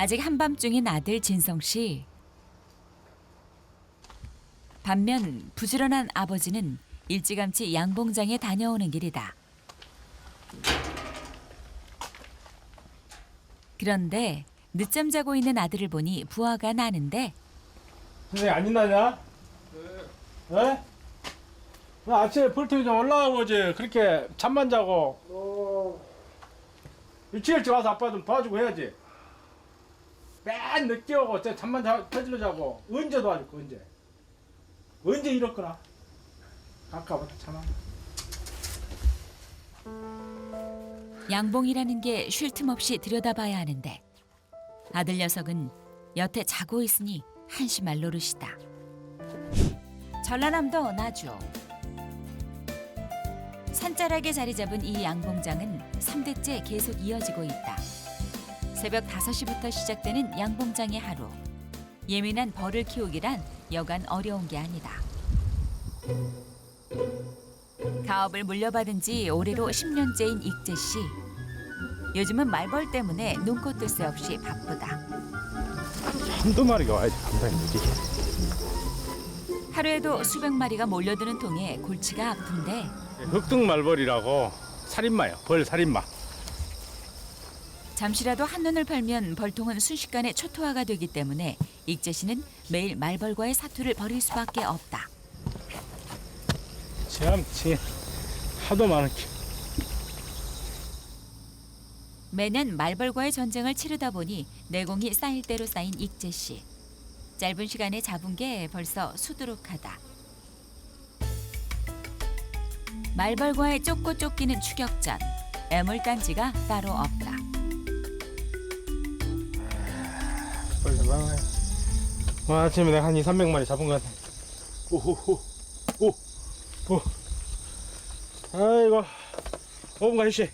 아직 한밤중인 아들 진성 씨. 반면 부지런한 아버지는 일찌감치 양봉장에 다녀오는 길이다. 그런데 늦잠 자고 있는 아들을 보니 부화가 나는데 선생님 안 일나냐? 네. 나 아침에 벌통이 좀 올라가 보지. 그렇게 잠만 자고. 일찍 와서 아빠 좀 도와주고 해야지. 맨 늦게 오고 잠만 터질러 자고. 언제 도와줄까 언제? 언제 이렇거나. 가까워서 참아. 양봉이라는 게 쉴 틈 없이 들여다봐야 하는데 아들 녀석은 여태 자고 있으니 한심할 노릇이다. 전라남도 나주. 산자락에 자리 잡은 이 양봉장은 3대째 계속 이어지고 있다. 새벽 5시부터 시작되는 양봉장의 하루. 예민한 벌을 키우기란 여간 어려운 게 아니다. 가업을 물려받은 지 올해로 10년째인 익재 씨. 요즘은 말벌 때문에 눈코 뜰 새 없이 바쁘다. 한두 마리가 와야지 감당이 되지. 하루에도 수백 마리가 몰려드는 통에 골치가 아픈데 흑등말벌이라고 살인마요. 벌 살인마. 잠시라도 한눈을 팔면 벌통은 순식간에 초토화가 되기 때문에 익재 씨는 매일 말벌과의 사투를 벌일 수밖에 없다. 참 하도 많은 게. 매년 말벌과의 전쟁을 치르다 보니 내공이 쌓일 대로 쌓인 익재 씨. 짧은 시간에 잡은 게 벌써 수두룩하다. 말벌과의 쫓고 쫓기는 추격전. 애물단지가 따로 없다. 와, 아침에 내가 한 200~300마리 잡은 것 같아. 오호호. 오. 아이고. 5분간 휴식.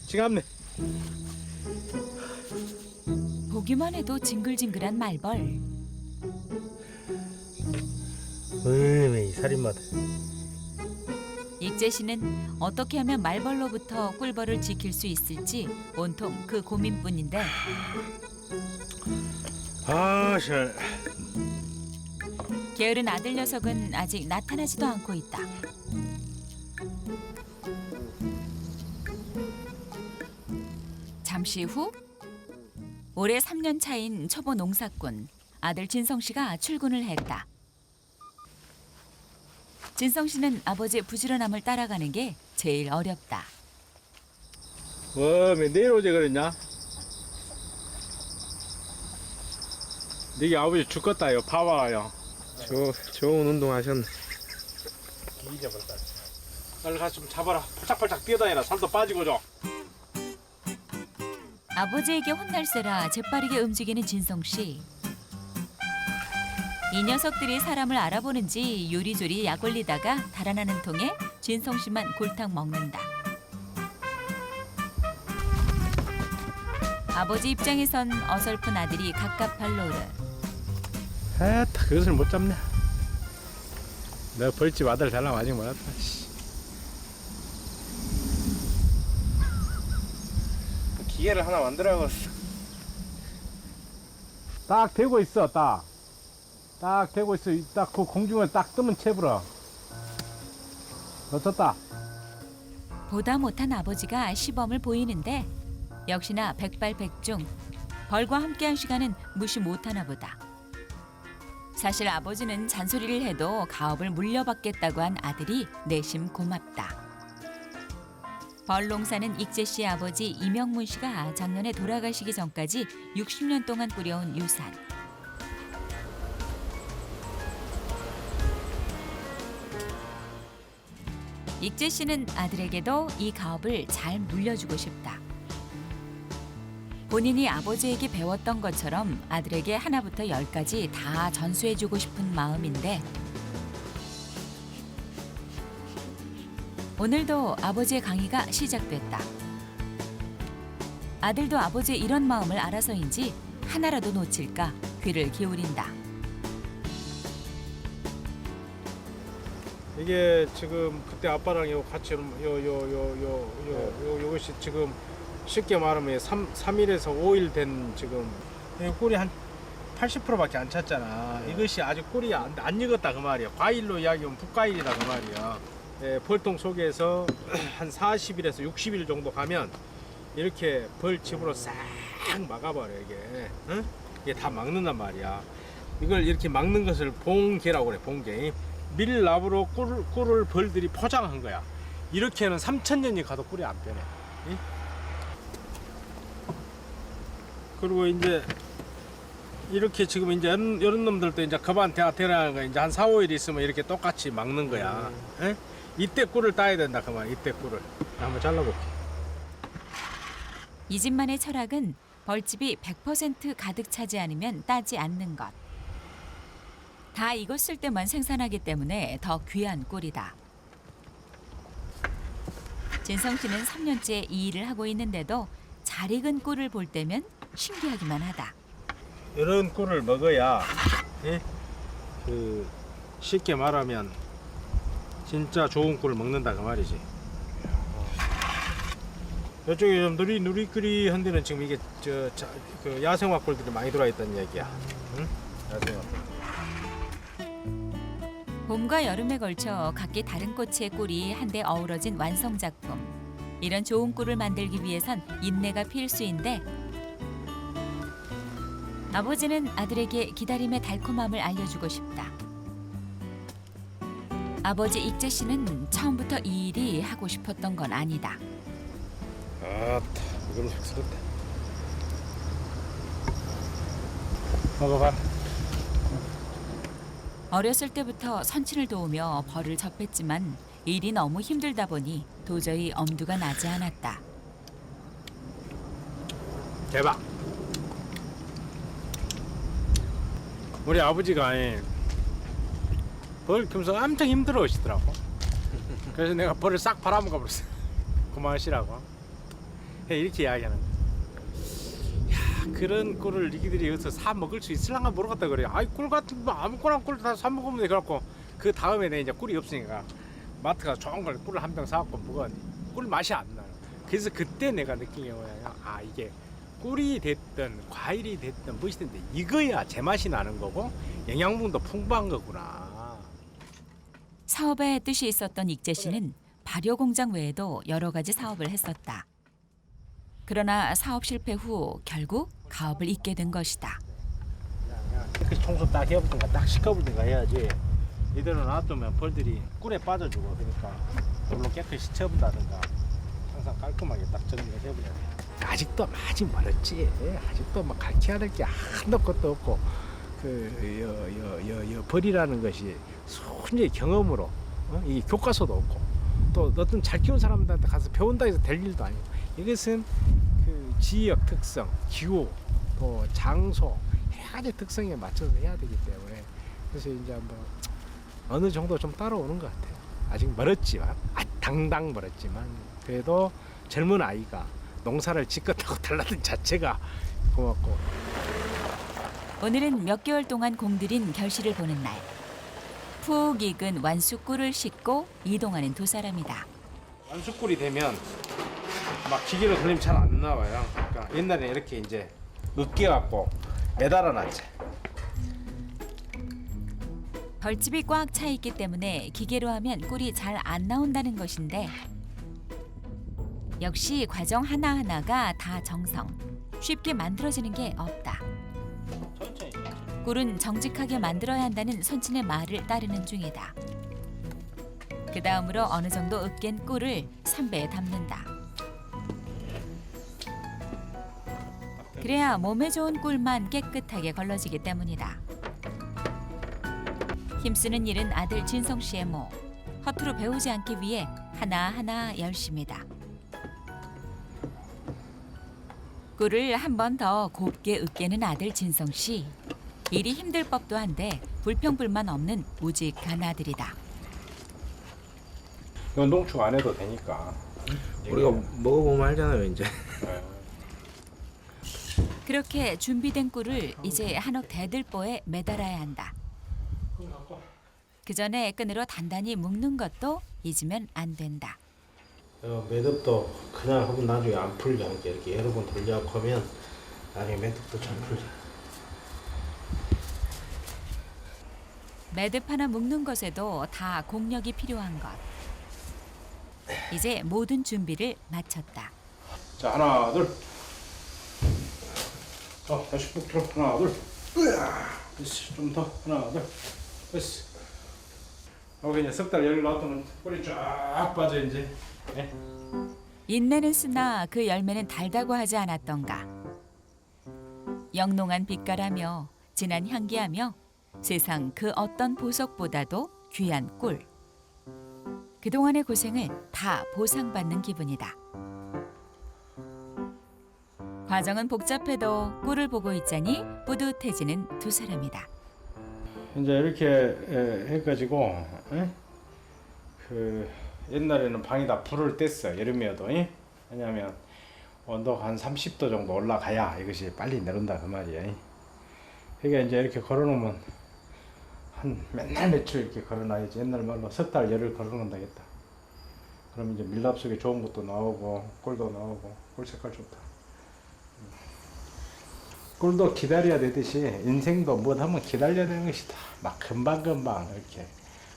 지갑네. 보기만 해도 징글징글한 말벌. 이 살인마들. 익재 씨는 어떻게 하면 말벌로부터 꿀벌을 지킬 수 있을지 온통 그 고민뿐인데 아, 시원해. 게으른 아들 녀석은 아직 나타나지도 않고 있다. 잠시 후 올해 3년 차인 초보 농사꾼 아들 진성 씨가 출근을 했다. 진성 씨는 아버지의 부지런함을 따라가는 게 제일 어렵다. 왜 내일 오지 그랬냐? 네게 아버지 죽겠다요. 봐봐요. 좋은 운동 하셨네. 잊어버렸다. 빨리 가서 좀 잡아라. 팔짝팔짝 뛰어다니라. 살도 빠지고 좀. 아버지에게 혼날세라 재빠르게 움직이는 진성 씨. 이 녀석들이 사람을 알아보는지 요리조리 약 올리다가 달아나는 통에 진성 씨만 골탕 먹는다. 아버지 입장에선 어설픈 아들이 갑갑할 노릇. 에따, 그것을 못 잡냐. 내가 벌집 아들 달라고 아직 몰랐다. 기계를 하나 만들어야겠어. 딱 대고 있어. 딱 대고 있어. 딱 그 공중에 딱 뜨면 채불어. 놓쳤다. 보다 못한 아버지가 시범을 보이는데 역시나 백발백중. 벌과 함께한 시간은 무시 못하나 보다. 사실 아버지는 잔소리를 해도 가업을 물려받겠다고 한 아들이 내심 고맙다. 벌 농사는 익재 씨의 아버지 이명문 씨가 작년에 돌아가시기 전까지 60년 동안 꾸려온 유산. 익재 씨는 아들에게도 이 가업을 잘 물려주고 싶다. 본인이 아버지에게 배웠던 것처럼 아들에게 하나부터 10까지 다 전수해주고 싶은 마음인데 오늘도 아버지의 강의가 시작됐다. 아들도 아버지의 이런 마음을 알아서인지 하나라도 놓칠까 귀를 기울인다. 이게 지금 그때 아빠랑 요 같이 요것이 지금 쉽게 말하면 3일에서 5일 된 지금 이 꿀이 한 80%밖에 안 찼잖아. 이것이 아직 꿀이 안 익었다 그 말이야. 과일로 이야기하면 북과일이다 그 말이야. 벌통 속에서 한 40일에서 60일 정도 가면 이렇게 벌집으로 싹 막아버려 이게. 응? 이게 다 막는단 말이야. 이걸 이렇게 막는 것을 봉개라고 그래. 봉개. 밀랍으로 꿀을 벌들이 포장한 거야. 이렇게는 3,000년이 가도 꿀이 안 변해. 응? 그리고 이제 이렇게 지금 이제 이런 놈들도 이제 그만 대라는 거 이제 한 4, 5일 있으면 이렇게 똑같이 막는 거야. 에? 이때 꿀을 따야 된다 그만. 이때 꿀을 한번 잘라볼게. 이 집만의 철학은 벌집이 100% 가득 차지 않으면 따지 않는 것. 다 익었을 때만 생산하기 때문에 더 귀한 꿀이다. 진성 씨는 3년째 이 일을 하고 있는데도 잘 익은 꿀을 볼 때면 신기하기만 하다. 이런 꿀을 먹어야 예? 그 쉽게 말하면 진짜 좋은 꿀을 먹는다 그 말이지. 이쪽에 좀 누리끼리한 데는 지금 이게 그 야생화 꿀들이 많이 들어와 있다는 얘기야. 응? 야생화 꿀. 봄과 여름에 걸쳐 각기 다른 꽃의 꿀이 한데 어우러진 완성 작품. 이런 좋은 꿀을 만들기 위해선 인내가 필수인데 아버지는 아들에게 기다림의 달콤함을 알려주고 싶다. 아버지 익재 씨는 처음부터 이 일이 하고 싶었던 건 아니다. 아따, 이건 쑥스럽다. 먹어봐. 어렸을 때부터 선친을 도우며 벌을 접했지만 일이 너무 힘들다 보니 도저히 엄두가 나지 않았다. 대박. 우리 아버지가 벌 키우면서 엄청 힘들어 하시더라고. 그래서 내가 벌을 싹 팔아먹어 버렸어. 그만하시라고. 이렇게 이야기하는 거야. 야, 그런 꿀을 니들이 여기서 사 먹을 수 있을랑가 모르겠다 그래. 아이, 꿀 같은 거 아무거나 꿀 다 사 먹으면 돼. 그래갖고 그 다음에 내 이제 꿀이 없으니까 마트 가서 좋은 걸 꿀을 한 병 사갖고 먹었니. 꿀 맛이 안 나요. 그래서 그때 내가 느낀 게 뭐냐. 아, 이게 꿀이 됐든 과일이 됐든 무엇이 됐든 이거야 제맛이 나는 거고 영양분도 풍부한 거구나. 사업에 뜻이 있었던 익재 씨는 발효 공장 외에도 여러 가지 사업을 했었다. 그러나 사업 실패 후 결국 가업을 잇게 된 것이다. 깨끗이 청소 딱 해보든가 딱 씻어보든가 해야지. 이대로 놔두면 벌들이 꿀에 빠져주고 그러니까 물로 깨끗이 씻어본다든가 항상 깔끔하게 딱 정리를 해버려야 돼. 아직도 아직 멀었지. 아직도 막 가르쳐야 될 게 한도 것도 없고 벌이라는 것이 순전히 경험으로 이 교과서도 없고 또 어떤 잘 키운 사람들한테 가서 배운다 해서 될 일도 아니고 이것은 그 지역 특성, 기후, 또 장소 여러 가지 특성에 맞춰서 해야 되기 때문에 그래서 이제 뭐 어느 정도 좀 따라오는 것 같아요. 아직 멀었지만 당당 멀었지만 그래도 젊은 아이가 농사를 짓겠다고 달라든 자체가 고맙고. 오늘은 몇 개월 동안 공들인 결실을 보는 날. 푹 익은 완숙꿀을 씻고 이동하는 두 사람이다. 완숙꿀이 되면 막 기계로 돌리면 잘 안 나와요. 그러니까 옛날에 이렇게 이제 으깨 갖고 매달아 놨지. 벌집이 꽉 차 있기 때문에 기계로 하면 꿀이 잘 안 나온다는 것인데 역시 과정 하나하나가 다 정성. 쉽게 만들어지는 게 없다. 꿀은 정직하게 만들어야 한다는 선친의 말을 따르는 중이다. 그 다음으로 어느 정도 으깬 꿀을 삼배에 담는다. 그래야 몸에 좋은 꿀만 깨끗하게 걸러지기 때문이다. 힘쓰는 일은 아들 진성 씨의 모. 허투루 배우지 않기 위해 하나하나 열심이다. 꿀을 한 번 더 곱게 으깨는 아들 진성 씨. 일이 힘들 법도 한데 불평불만 없는 우직한 아들이다. 이건 농축 안 해도 되니까. 우리가 먹어보면 알잖아요 이제. 그렇게 준비된 꿀을 이제 한옥 대들보에 매달아야 한다. 그 전에 끈으로 단단히 묶는 것도 잊으면 안 된다. 매듭도 그냥 하면 나중에 안 풀려. 이렇게 여러 번 돌려고 하면 나중에 매듭도 잘 풀려. 매듭 하나 묶는 것에도 다 공력이 필요한 것. 이제 모든 준비를 마쳤다. 자, 하나, 둘. 다시 푹 들어. 하나, 둘. 됐어. 좀 더. 하나, 둘. 됐어. 여기 이제 석 달 열일 놔두면 뿌리 쫙 빠져 이제. 예? 인내는 쓰나 그 열매는 달다고 하지 않았던가. 영롱한 빛깔하며 진한 향기하며 세상 그 어떤 보석보다도 귀한 꿀. 그동안의 고생을 다 보상받는 기분이다. 과정은 복잡해도 꿀을 보고 있자니 뿌듯해지는 두 사람이다. 이제 이렇게 해가지고 그 옛날에는 방에다 불을 뗐어. 여름이어도. 왜냐하면 온도가 한 30도 정도 올라가야 이것이 빨리 내린다 그 말이야. 그러니까 이제 이렇게 걸어놓으면 한 맨날 며칠 이렇게 걸어놔야지. 옛날 말로 석 달 열흘 걸어놓는다겠다. 그럼 이제 밀랍 속에 좋은 것도 나오고 꿀도 나오고 꿀 색깔 좋다. 꿀도 기다려야 되듯이 인생도 뭐 하면 기다려야 되는 것이다. 막 금방금방 이렇게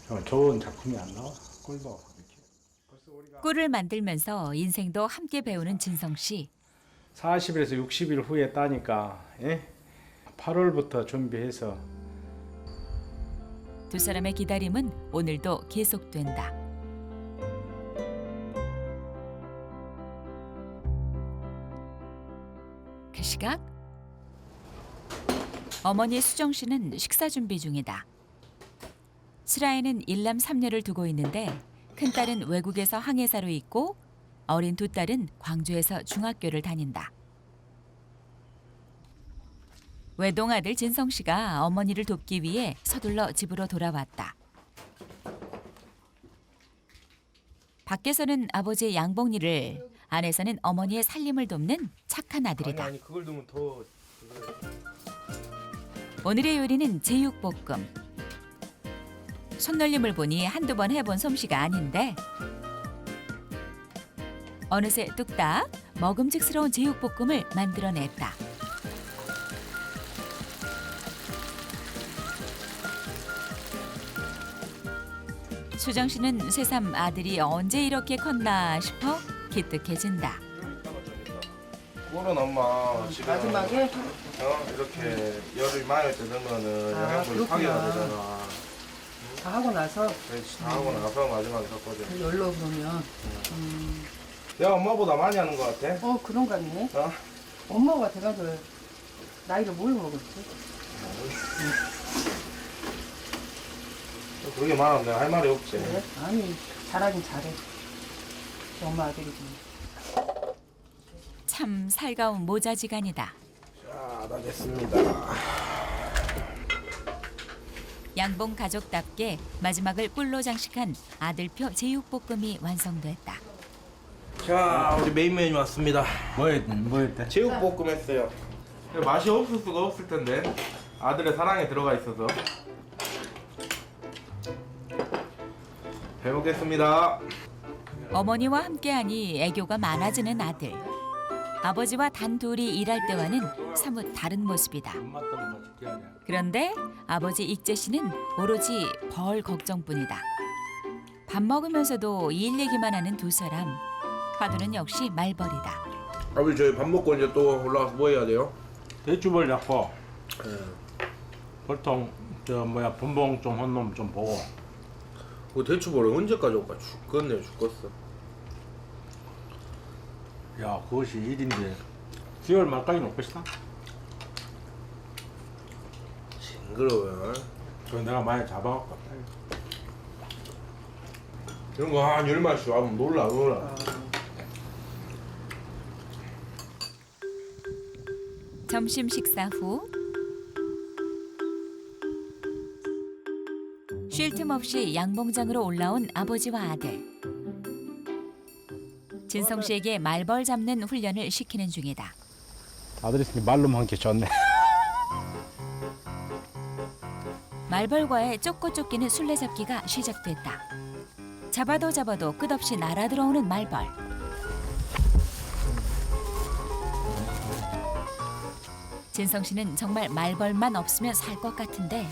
그러면 좋은 작품이 안 나와. 꿀도 이렇게. 벌써 우리가 꿀을 만들면서 인생도 함께 배우는 진성 씨. 40일에서 60일 후에 따니까 8월부터 준비해서 두 사람의 기다림은 오늘도 계속된다. 그 시각 어머니 수정 씨는 식사 준비 중이다. 슬아에는 일남 삼녀를 두고 있는데 큰딸은 외국에서 항해사로 있고 어린 두 딸은 광주에서 중학교를 다닌다. 외동아들 진성 씨가 어머니를 돕기 위해 서둘러 집으로 돌아왔다. 밖에서는 아버지의 양봉일을, 안에서는 어머니의 살림을 돕는 착한 아들이다. 아니 그걸 두면 더 오늘의 요리는 제육볶음. 손놀림을 보니 한두 번 해본 솜씨가 아닌데 어느새 뚝딱 먹음직스러운 제육볶음을 만들어냈다. 수정 씨는 새삼 아들이 언제 이렇게 컸나 싶어 기특해진다. 꿀은 엄마 지금 마지막에 이렇게 열이 많을 때 되면은 아, 영양분이 그렇구나. 파괴가 되잖아. 다 하고 나서 그래서 다 하고 나서 마지막에 섞거든. 열로 그러면 내가 엄마보다 많이 하는 것 같아. 그런 거 같네. 어? 엄마가 돼가지고 나이를 뭘 먹었지? 그렇게 말하면 내가 할 말이 없지. 그래? 아니 잘하긴 잘해. 엄마 아들이지. 참 살가운 모자지간이다. 자, 다 됐습니다. 양봉 가족답게 마지막을 꿀로 장식한 아들표 제육볶음이 완성됐다. 자, 우리 메인 메뉴 왔습니다. 뭐였대? 제육볶음 했어요. 맛이 없을 수가 없을 텐데 아들의 사랑에 들어가 있어서 잘 먹겠습니다. 어머니와 함께하니 애교가 많아지는 아들. 아버지와 단둘이 일할 때와는 사뭇 다른 모습이다. 엄마 때문에 죽게 하냐. 그런데 아버지 익재 씨는 오로지 벌 걱정뿐이다. 밥 먹으면서도 일 얘기만 하는 두 사람. 화두는 역시 말벌이다. 아버지 저희 밥 먹고 이제 또 올라가서 뭐 해야 돼요? 대추벌 잡고 보통 분봉 좀 한 놈 좀 보고 그 대추벌을 언제까지 올까? 죽겠네 죽겠어. 야 그것이 일인데 10월 말까지 놓고 싶다. 징그러워요. 그거 내가 많이 잡아갖고 이런 거 한 10마리씩 와면 놀라. 점심 식사 후 쉴 틈 없이 양봉장으로 올라온 아버지와 아들. 진성 씨에게 말벌 잡는 훈련을 시키는 중이다. 아들이 있으니 말로만 하기 좋네. 말벌과의 쫓고 쫓기는 술래잡기가 시작됐다. 잡아도 잡아도 끝없이 날아들어오는 말벌. 진성 씨는 정말 말벌만 없으면 살 것 같은데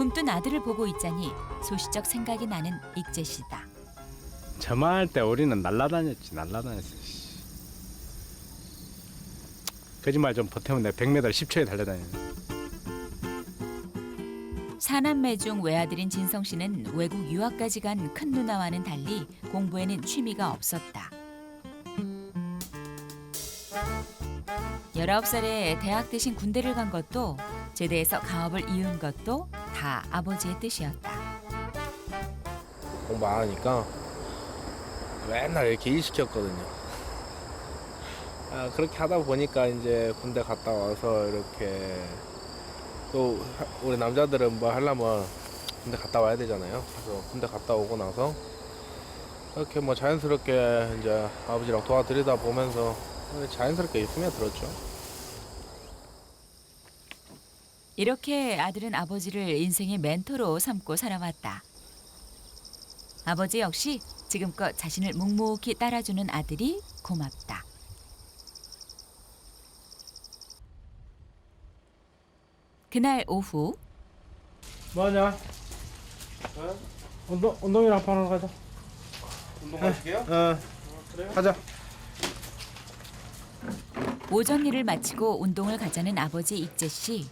굶뜬 아들을 보고 있자니 소시적 생각이 나는 익재 씨다. 저말 때 우리는 날라다녔지. 거짓말 좀 보태면 내 100m 10초에 달려다니는. 사남매 중 외아들인 진성 씨는 외국 유학까지 간 큰 누나와는 달리 공부에는 취미가 없었다. 19살에 대학 대신 군대를 간 것도 제대해서 가업을 이은 것도 다 아버지의 뜻이었다. 공부 안 하니까 맨날 이렇게 일 시켰거든요. 그렇게 하다 보니까 이제 군대 갔다 와서 이렇게 또 우리 남자들은 뭐 하려면 군대 갔다 와야 되잖아요. 그래서 군대 갔다 오고 나서 이렇게 뭐 자연스럽게 이제 아버지랑 도와드리다 보면서 자연스럽게 스며들었죠. 이렇게 아들은 아버지를 인생의 멘토로 삼고 살아왔다. 아버지 역시 지금껏 자신을 묵묵히 따라주는 아들이 고맙다. 그날 오후 뭐하냐? 운동이랑 하러 가자. 운동 가시게요? 가자. 오전 일을 마치고 운동을 가자는 아버지 익재 씨.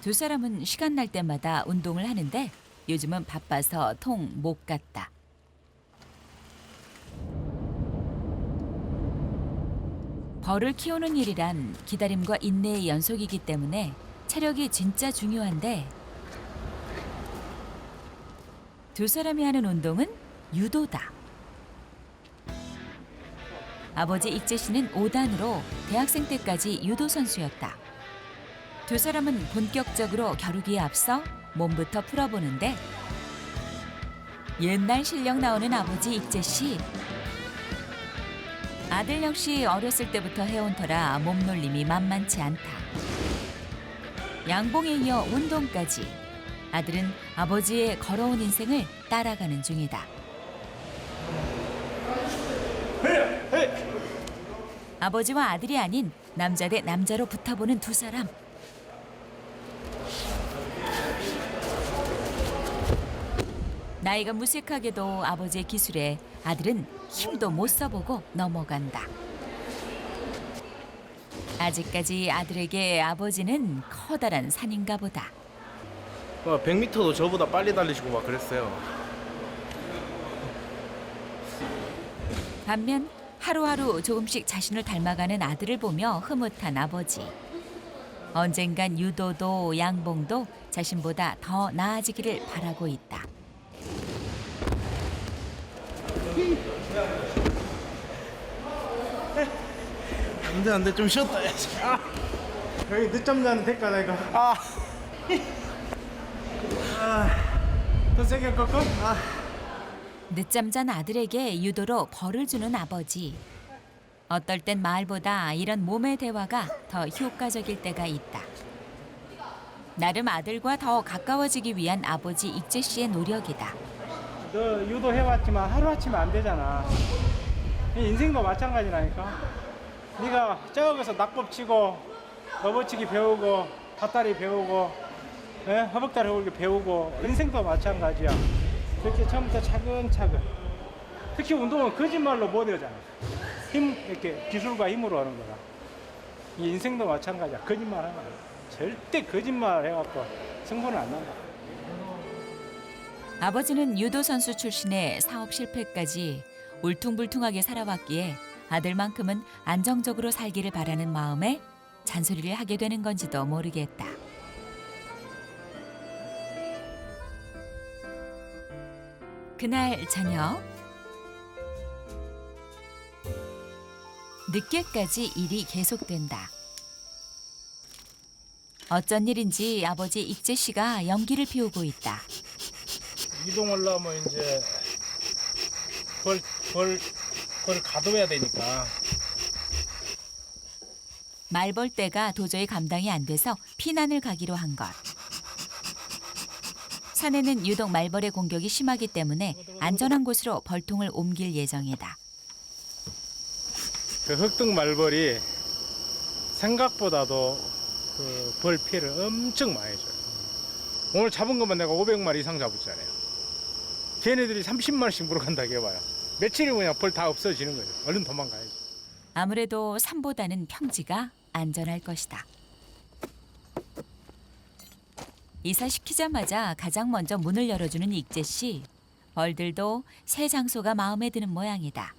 두 사람은 시간 날 때마다 운동을 하는데 요즘은 바빠서 통 못 갔다. 벌을 키우는 일이란 기다림과 인내의 연속이기 때문에 체력이 진짜 중요한데 두 사람이 하는 운동은 유도다. 아버지 익재 씨는 5단으로 대학생 때까지 유도 선수였다. 두 사람은 본격적으로 겨루기에 앞서 몸부터 풀어보는데 옛날 실력 나오는 아버지 익재 씨. 아들 역시 어렸을 때부터 해온 터라 몸놀림이 만만치 않다. 양봉에 이어 운동까지 아들은 아버지의 걸어온 인생을 따라가는 중이다. 아버지와 아들이 아닌 남자 대 남자로 붙어보는 두 사람. 나이가 무색하게도 아버지의 기술에 아들은 힘도 못 써보고 넘어간다. 아직까지 아들에게 아버지는 커다란 산인가 보다. 100m도 저보다 빨리 달리시고 막 그랬어요. 반면 하루하루 조금씩 자신을 닮아가는 아들을 보며 흐뭇한 아버지. 언젠간 유도도 양봉도 자신보다 더 나아지기를 바라고 있다. 안돼 좀 쉬었다 해야지. 여기 늦잠 자는 대가 내가. 더 세게 꺾어? 늦잠 잔 아들에게 유도로 벌을 주는 아버지. 어떨 땐 말보다 이런 몸의 대화가 더 효과적일 때가 있다. 나름 아들과 더 가까워지기 위한 아버지 익재 씨의 노력이다. 너 유도 해왔지만 하루아침에 안 되잖아. 인생도 마찬가지라니까. 네가 저기서 낙법 치고 넘어치기 배우고 밭다리 배우고 허벅다리 올기 배우고 인생도 마찬가지야. 그렇게 처음부터 차근차근. 특히 운동은 거짓말로 못 하잖아. 이렇게 기술과 힘으로 하는 거라. 이 인생도 마찬가지야. 거짓말 하면 안 돼. 절대 거짓말 해갖고 성공은 안 난다. 아버지는 유도 선수 출신의 사업 실패까지 울퉁불퉁하게 살아왔기에 아들만큼은 안정적으로 살기를 바라는 마음에 잔소리를 하게 되는 건지도 모르겠다. 그날 저녁 늦게까지 일이 계속된다. 어쩐 일인지 아버지 익재 씨가 연기를 피우고 있다. 이동하려면 이제 벌 가둬야 되니까. 말벌떼가 도저히 감당이 안 돼서 피난을 가기로 한 것. 산에는 유독 말벌의 공격이 심하기 때문에 안전한 곳으로 벌통을 옮길 예정이다. 그 흑등 말벌이 생각보다도 그 벌 피해를 엄청 많이 줘요. 오늘 잡은 것만 내가 500마리 이상 잡았잖아요. 걔네들이 30마리씩 물어간다고 해봐요. 며칠이면 그냥 벌 다 없어지는 거죠. 얼른 도망가야죠. 아무래도 산보다는 평지가 안전할 것이다. 이사시키자마자 가장 먼저 문을 열어주는 익재 씨. 벌들도 새 장소가 마음에 드는 모양이다.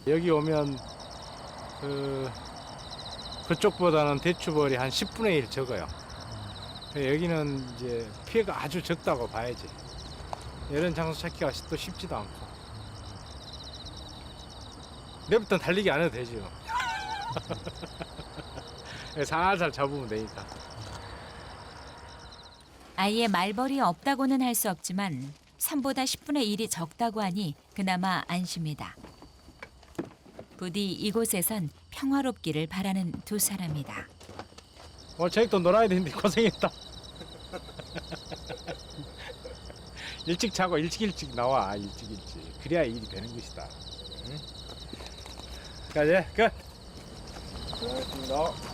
여기 오면 그쪽보다는 대추벌이 한 10분의 1 적어요. 여기는 이제 피해가 아주 적다고 봐야지. 이런 장소 찾기가 또 쉽지도 않고. 내부터 달리기 안 해도 되죠. 살살 잡으면 되니까. 아예 말벌이 없다고는 할 수 없지만 산보다 10분의 1이 적다고 하니 그나마 안심이다. 부디 이곳에선 평화롭기를 바라는 두 사람이다. 오늘 저녁도 놀아야 되는데 고생했다. 일찍 자고 일찍 나와. 일찍. 그래야 일이 되는 것이다. 응? 자, 이제 끝. 고생하셨습니다.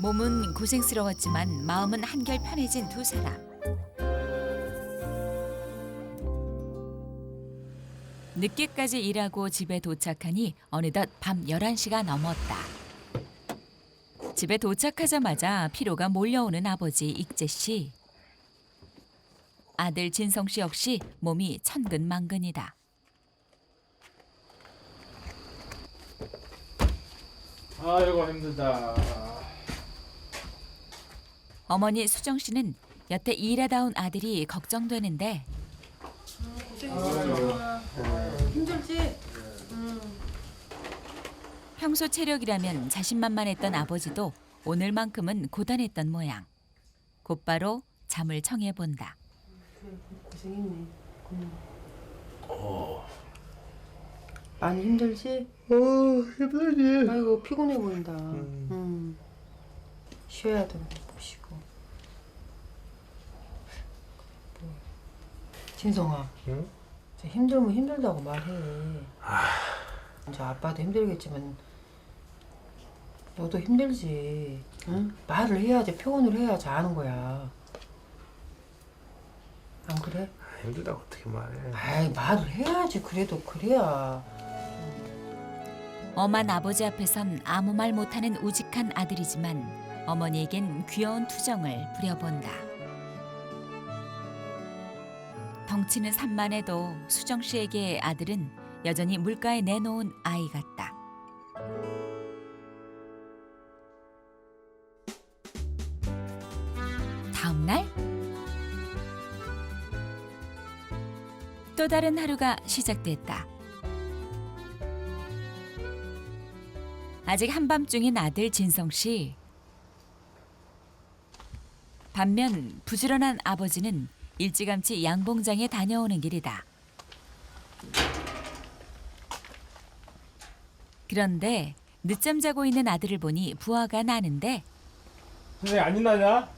몸은 고생스러웠지만 마음은 한결 편해진 두 사람. 늦게까지 일하고 집에 도착하니 어느덧 밤 11시가 넘었다. 집에 도착하자마자 피로가 몰려오는 아버지 익재 씨. 아들 진성 씨 역시 몸이 천근만근이다. 아이고 힘들다. 어머니 수정 씨는 여태 일하다 온 아들이 걱정되는데 힘들지? 평소 체력이라면 자신만만했던 아버지도 오늘만큼은 고단했던 모양. 곧바로 잠을 청해본다. 고생했네. 많이 힘들지? 힘들지. 아이고 피곤해 보인다. 쉬어야 돼. 쉬고. 진성아. 응? 저 힘들면 힘들다고 말해. 저 아빠도 힘들겠지만 너도 힘들지. 응? 말을 해야지 표현을 해야지 아는 거야. 안 그래? 힘들다고 어떻게 말해. 아이 말을 해야지. 그래도 그래야. 엄한 아버지 앞에선 아무 말 못하는 우직한 아들이지만 어머니에겐 귀여운 투정을 부려본다. 덩치는 산만해도 수정 씨에게 아들은 여전히 물가에 내놓은 아이 같다. 다음 날 또 다른 하루가 시작됐다. 아직 한밤중인 아들 진성 씨. 반면 부지런한 아버지는 일찌감치 양봉장에 다녀오는 길이다. 그런데 늦잠 자고 있는 아들을 보니 부화가 나는데 선생님 안 일나냐?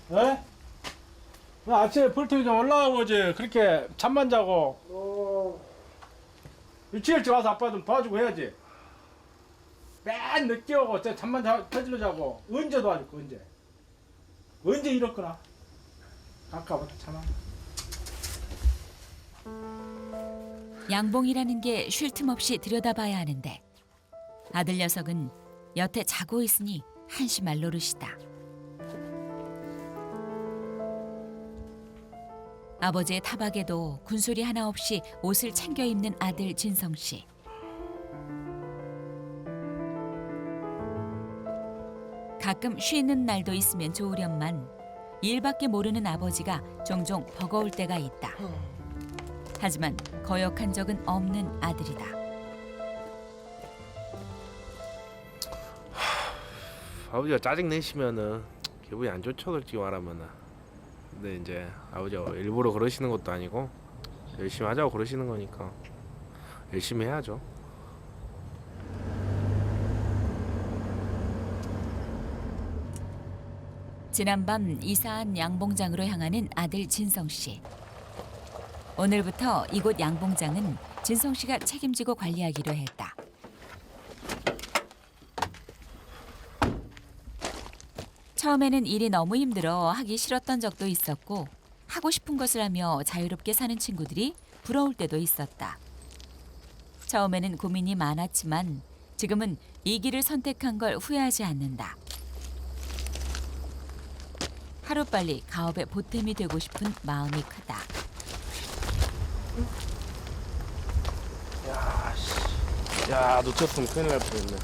네. 나 아침에 벌통이 좀 올라가 보지. 그렇게 잠만 자고. 일찍 와서 아빠 좀 도와주고 해야지. 맨 늦게 오고 잠만 터질러 자고. 언제 도와줄까 언제? 언제 이렇구나. 아까부터 참아. 양봉이라는 게 쉴 틈 없이 들여다봐야 하는데 아들 녀석은 여태 자고 있으니 한심할 노릇이다. 아버지의 타박에도 군소리 하나 없이 옷을 챙겨 입는 아들 진성 씨. 가끔 쉬는 날도 있으면 좋으련만 일밖에 모르는 아버지가 종종 버거울 때가 있다. 하지만 거역한 적은 없는 아들이다. 아버지가 짜증 내시면은 기분이 안 좋죠, 솔직히 말하면은. 근데 이제 아버지가 일부러 그러시는 것도 아니고 열심히 하자고 그러시는 거니까 열심히 해야죠. 지난밤 이사한 양봉장으로 향하는 아들 진성 씨. 오늘부터 이곳 양봉장은 진성 씨가 책임지고 관리하기로 했다. 처음에는 일이 너무 힘들어 하기 싫었던 적도 있었고 하고 싶은 것을 하며 자유롭게 사는 친구들이 부러울 때도 있었다. 처음에는 고민이 많았지만 지금은 이 길을 선택한 걸 후회하지 않는다. 하루빨리 가업의 보탬이 되고 싶은 마음이 크다. 야, 놓쳤으면 큰일 날 뻔했네.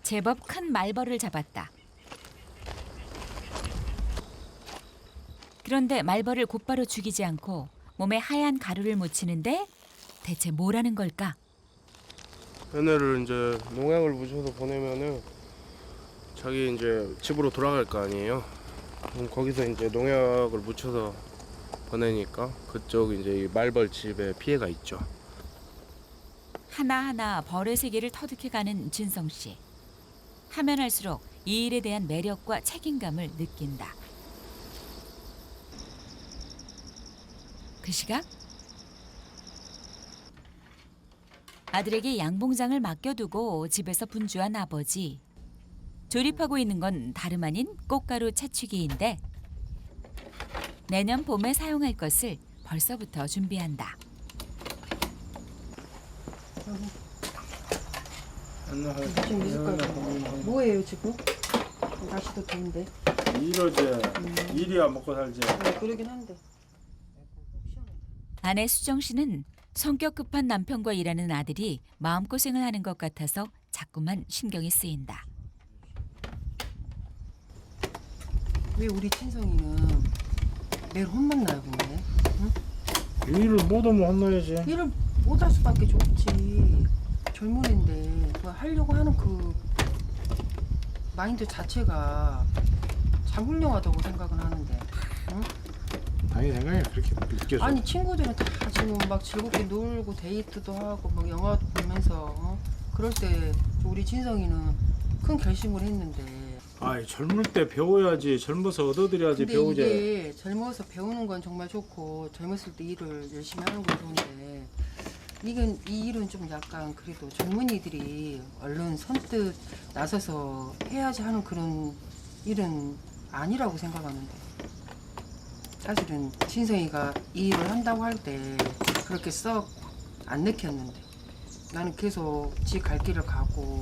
제법 큰 말벌을 잡았다. 그런데 말벌을 곧바로 죽이지 않고 몸에 하얀 가루를 묻히는데 대체 뭐라는 걸까? 얘네를 이제 농약을 묻혀서 보내면은 자기 이제 집으로 돌아갈 거 아니에요. 그럼 거기서 이제 농약을 묻혀서 보내니까 그쪽 이제 이 말벌 집에 피해가 있죠. 하나하나 벌의 세계를 터득해가는 진성 씨. 하면 할수록 이 일에 대한 매력과 책임감을 느낀다. 그 시각 아들에게 양봉장을 맡겨두고 집에서 분주한 아버지. 조립하고 있는 건 다름 아닌 꽃가루 채취기인데 내년 봄에 사용할 것을 벌써부터 준비한다. 지금 미숫가루 뭐예요 지금? 날씨도 더운데. 이러지. 일이야 먹고 살지. 그러긴 한데. 아내 수정 씨는 성격 급한 남편과 일하는 아들이 마음고생을 하는 것 같아서 자꾸만 신경이 쓰인다. 왜 우리 친성이는 매일 혼만 나요 근데? 일을 못 하면 혼나야지. 일을 못 할 수밖에 좋지. 젊은이인데 그 하려고 하는 그 마인드 자체가 참 훌륭하다고 생각은 하는데. 응? 당연히 생각해 그렇게 느껴져. 아니 친구들은 다 지금 막 즐겁게 놀고 데이트도 하고 막 영화도 보면서 그럴 때 우리 진성이는 큰 결심을 했는데. 아이 젊을 때 배워야지. 젊어서 얻어들여야지 근데 배우지. 이게 젊어서 배우는 건 정말 좋고 젊었을 때 일을 열심히 하는 건 좋은데 이 일은 좀 약간 그래도 젊은이들이 얼른 선뜻 나서서 해야지 하는 그런 일은 아니라고 생각하는데 사실은 진성이가 이 일을 한다고 할 때 그렇게 썩 안 느꼈는데 나는 계속 지 갈 길을 가고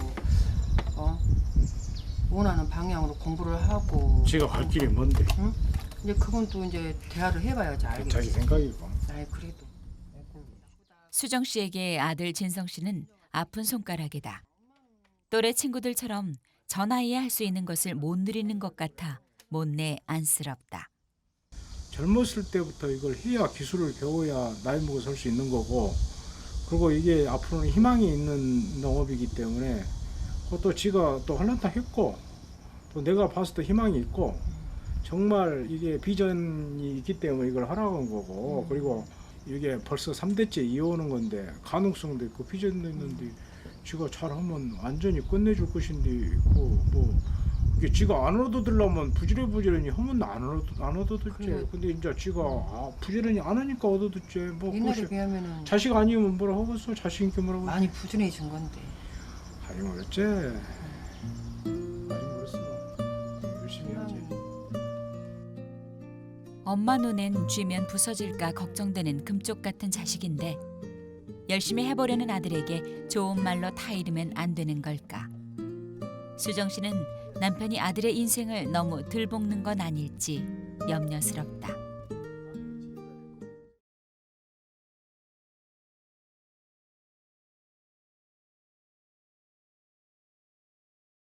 원하는 방향으로 공부를 하고 지가 갈 길이 뭔데. 응? 이제 그건 또 이제 대화를 해봐야지 알겠지. 자기 생각이고. 아이 그래도. 수정 씨에게 아들 진성 씨는 아픈 손가락이다. 또래 친구들처럼 저 나이에 할 수 있는 것을 못 누리는 것 같아 못내 안쓰럽다. 젊었을 때부터 이걸 해야 기술을 배워야 나이 먹어서 할 수 있는 거고 그리고 이게 앞으로는 희망이 있는 농업이기 때문에 또 지가 또 할란타 했고 또 내가 봤을 때 희망이 있고 정말 이게 비전이 있기 때문에 이걸 하라고 한 거고 그리고 이게 벌써 3대째 이어오는 건데 가능성도 있고 비전도 있는데 지가 잘하면 완전히 끝내줄 것인데 뭐 이게 지가 안 얻어들려면 부지런히 하면 안 얻어듣지. 그래. 근데 이제 지가 부지런히 안 하니까 얻어듣지. 뭐 옛날에 그것이 비하면은 자식 아니면 뭐라 하겠어. 자식 있게 뭐라고. 많이 부진해진 건데. 아니 모르지. 아니 모르겠어. 열심히 해야지. 엄마 눈엔 쥐면 부서질까 걱정되는 금쪽 같은 자식인데 열심히 해보려는 아들에게 좋은 말로 타이르면 안 되는 걸까. 수정 씨는 남편이 아들의 인생을 너무 들볶는 건 아닐지 염려스럽다.